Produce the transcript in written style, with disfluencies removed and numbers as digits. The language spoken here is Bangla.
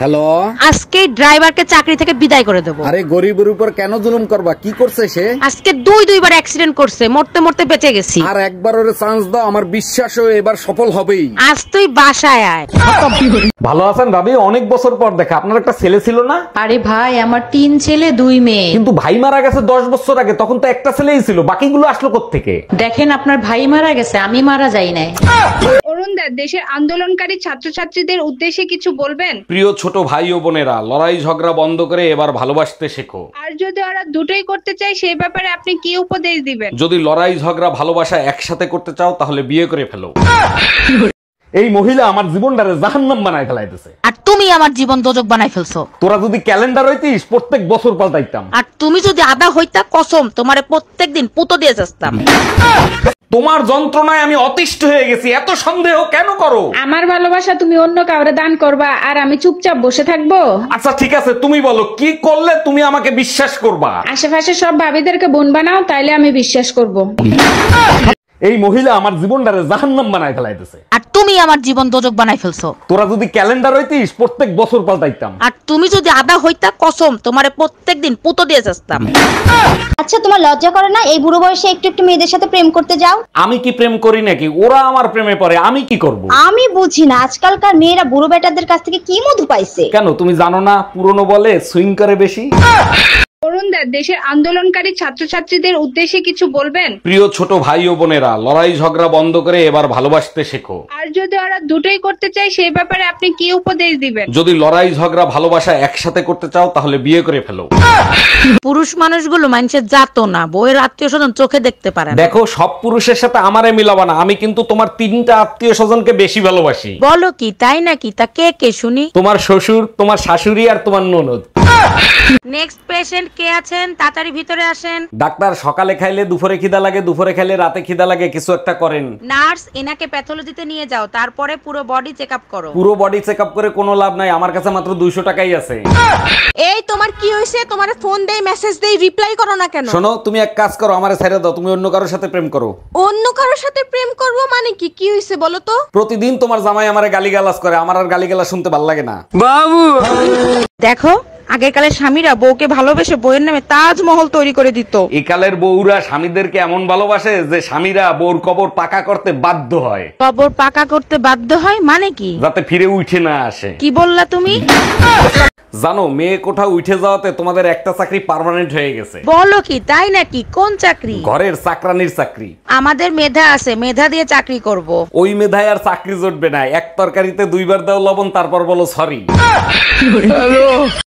হ্যালো, আজকে ড্রাইভারকে চাকরি থেকে বিদায় করে দেব। আরে গরিবের উপর কেন জুলুম করবা? কি করছে সে? আজকে দুইবার অ্যাক্সিডেন্ট করছে, মরতে মরতে বেঁচে গেছি। আর একবার ওরে চান্স দাও, আমার বিশ্বাস ও এবার সফল হবেই। আজ তুই বাসায় আয়। ভালো আছেন ভাবি? অনেক বছর পর দেখা। আপনার একটা ছেলে ছিল না? আরে ভাই, আমার 3 ছেলে 2 মেয়ে। কিন্তু ভাই মারা গেছে 10 বছর আগে, তখন তো একটা ছেলেই ছিল, বাকিগুলো আসলো কোত্থেকে? দেখেন, আপনার ভাই মারা গেছে, আমি মারা যাই নাই। অরুণদা, দেশের আন্দোলনকারী ছাত্রছাত্রীদের উদ্দেশ্যে কিছু বলবেন? প্রিয় ছোট ভাই ও বোনেরা, লড়াই ঝগড়া বন্ধ করে এবার ভালোবাসতে শেখো। আর যদি ওরা দুটোই করতে চায়, সেই ব্যাপারে আপনি কি উপদেশ দিবেন? যদি লড়াই ঝগড়া ভালোবাসা একসাথে করতে চাও তাহলে বিয়ে করে ফেলো। এই মহিলা আমার জীবনটারে জাহান্নাম বানায় ফেলাইতেছে। আর তুমি আমার জীবন দোজক বানাই ফেলছো। তোরা যদি ক্যালেন্ডার হইতিস প্রত্যেক বছর পাল্টাইতাম। আর তুমি যদি আদা হইতা, কসম তোমারে প্রত্যেকদিন পুতো দিয়ে যাস্তাম। তোমার যন্ত্রণায় আমি অতিষ্ঠ হয়ে গেছি, এত সন্দেহ কেন করো? আমার ভালোবাসা তুমি অন্য কাউরে দান করবা আর আমি চুপচাপ বসে থাকবো? আচ্ছা ঠিক আছে, তুমি বলো কি করলে তুমি আমাকে বিশ্বাস করবা? আশেপাশে সব ভাবিদেরকে বোন বানাও, তাইলে আমি বিশ্বাস করব। এই মহিলা আমার জীবনটারে জাহান্নাম বানায় ফেলাইতেছে। আর তুমি আমার জীবন দোজক বানাই ফেলছো। তোরা যদি ক্যালেন্ডার হইতিস প্রত্যেক বছর পাল্টাইতাম। আর তুমি যদি আদা হইতা, কসম তোমারে প্রত্যেকদিন পুতো দিয়ে যাস্তাম। আচ্ছা, তোমার লজ্জা করে না এই বুড়ো বয়সে একটু একটু মেয়েদের সাথে প্রেম করতে যাও? আমি কি প্রেম করি নাকি? ওরা আমার প্রেমে পড়ে, আমি কি করব? আমি বুঝি না আজকালকার মেয়েরা বুড়ো বেটাদের কাছ থেকে কি মধু পাইছে। কেন তুমি জানো না, পুরনো বলে সুইং করে বেশি। অরুণদা, দেশের আন্দোলনকারী ছাত্রছাত্রীদের উদ্দেশ্যে কিছু বলবেন? প্রিয় ছোট ভাই ও বোনেরা, লড়াই ঝগড়া বন্ধ করে এবার ভালোবাসতে শেখো। আর যদি ওরা দুটোই করতে চায়, সেই ব্যাপারে আপনি কি উপদেশ দিবেন? যদি লড়াই ঝগড়া ভালোবাসা একসাথে করতে চাও তাহলে বিয়ে করে ফেলো। পুরুষ মানুষগুলো মানুষের জাতো না, বউয়ের আত্মীয় স্বজন চোখে দেখতে পারে না। দেখো, সব পুরুষের সাথে আমারে মিলাবা না। আমি কিন্তু তোমার 3টা আত্মীয় স্বজনকে বেশি ভালোবাসি। বলো কি, তাই নাকি? তা কে কে শুনি? তোমার শ্বশুর, তোমার শাশুড়ি আর তোমার ননদ। নেক্সট পেশেন্ট কে আছেন? তাড়াতাড়ি ভিতরে আসেন। ডাক্তার, সকালে খাইলে দুপুরে খিদা লাগে, দুপুরে খাইলে রাতে খিদা লাগে, কিছু একটা করেন। নার্স, এনাকে প্যাথোলজিতে নিয়ে যাও, তারপরে পুরো বডি চেকআপ করো। পুরো বডি চেকআপ করে কোনো লাভ নাই, আমার কাছে মাত্র 200 টাকাই আছে। এই তোমার কি হইছে? তোমারে ফোন দেই, মেসেজ দেই, রিপ্লাই করো না কেন? শোনো, তুমি এক কাজ করো, আমারে ছেড়ে দাও, তুমি অন্য কারোর সাথে প্রেম করো। অন্য কারোর সাথে প্রেম করব মানে কি? কি হইছে বলো তো? প্রতিদিন তোমার জামাই আমারে গালিগালাজ করে, আমার আর গালিগালাজ শুনতে ভালো লাগে না। দেখো, আগেকালের স্বামীরা বউকে ভালোবেসে বউয়ের নামে তাজমহল তৈরি করে দিত। একালের বউরা স্বামীদেরকে এমন ভালোবাসে যে স্বামীরা বউর কবর পাকা করতে বাধ্য হয়। কবর পাকা করতে বাধ্য হয় মানে কি? যাতে ফিরে উঠে না আসে। কি বললা তুমি? জানো, মেয়ে কোথাও উঠে যাওয়াতে তোমাদের একটা চাকরি পার্মানেন্ট হয়ে গেছে। বলো কি, তাই নাকি? কোন চাকরি? ঘরের চাকরানির চাকরি। আমাদের মেধা আছে, মেধা দিয়ে চাকরি করব। ওই মেধায় আর চাকরি জুটবে না। এক তরকারিতে 2বার দাও লবণ, তারপর বলো সরি।